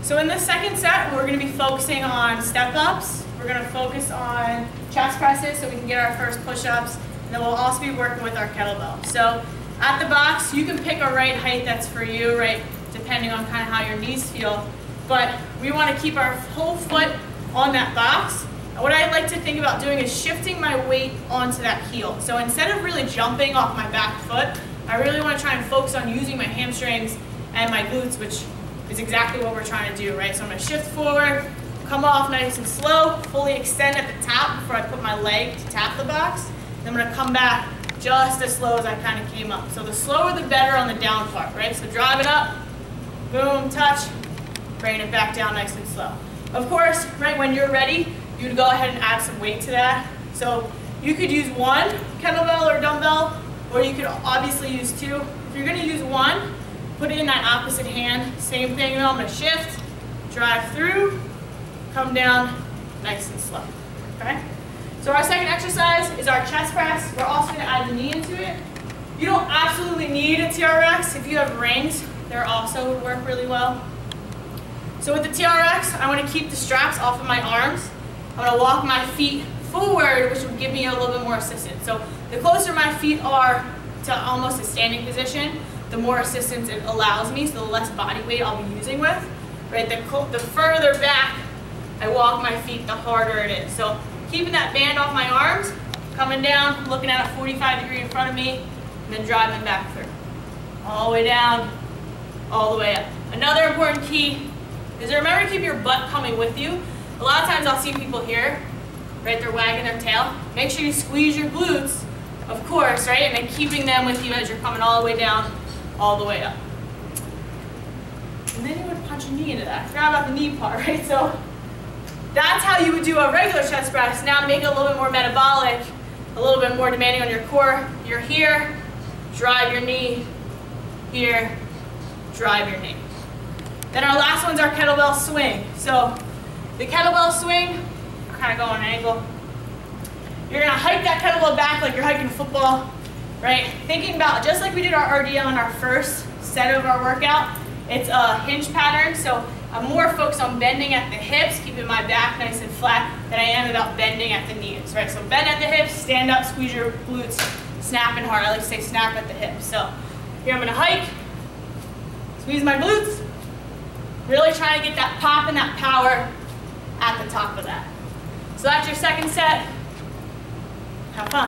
So in this second set, we're going to be focusing on step-ups. We're going to focus on chest presses so we can get our first push-ups. And then we'll also be working with our kettlebell. So at the box, you can pick a right height that's for you, right, depending on kind of how your knees feel. But we want to keep our whole foot on that box. And what I like to think about doing is shifting my weight onto that heel. So instead of really jumping off my back foot, I really want to try and focus on using my hamstrings and my glutes, which is exactly what we're trying to do, right? So I'm going to shift forward, come off nice and slow, fully extend at the top before I put my leg to tap the box. Then I'm going to come back just as slow as I kind of came up. So the slower the better on the down part, right? So drive it up, boom, touch, bring it back down nice and slow. Of course, right when you're ready, you'd go ahead and add some weight to that. So you could use one kettlebell or dumbbell, or you could obviously use two. If you're going to use one, put it in that opposite hand. Same thing though, I'm going to shift, drive through, come down nice and slow, okay? So our second exercise is our chest press. We're also going to add the knee into it. You don't absolutely need a TRX. If you have rings, they also would work really well. So with the TRX, I want to keep the straps off of my arms. I'm going to walk my feet forward, which will give me a little bit more assistance. So the closer my feet are to almost a standing position, the more assistance it allows me, so the less body weight I'll be using with. Right? The further back I walk my feet, the harder it is. So keeping that band off my arms, coming down, looking at a 45 degree in front of me, and then driving back through. All the way down, all the way up. Another important key is remember to keep your butt coming with you. A lot of times I'll see people here, right, they're wagging their tail. Make sure you squeeze your glutes, of course, right, and then keeping them with you as you're coming all the way down, all the way up. And then you would punch your knee into that. I forgot about the knee part, right? So that's how you would do a regular chest press. Now make it a little bit more metabolic, a little bit more demanding on your core. You're here, drive your knee, here, drive your knee. Then our last one's our kettlebell swing. So the kettlebell swing, kind of go on an angle. You're going to hike that kettlebell back like you're hiking football, right? Thinking about, just like we did our RDL on our first set of our workout, it's a hinge pattern, so I'm more focused on bending at the hips, keeping my back nice and flat, than I am about bending at the knees, right? So bend at the hips, stand up, squeeze your glutes, snapping hard. I like to say snap at the hips. So here I'm going to hike, squeeze my glutes, really trying to get that pop and that power at the top of that. So that's your second set. Have fun.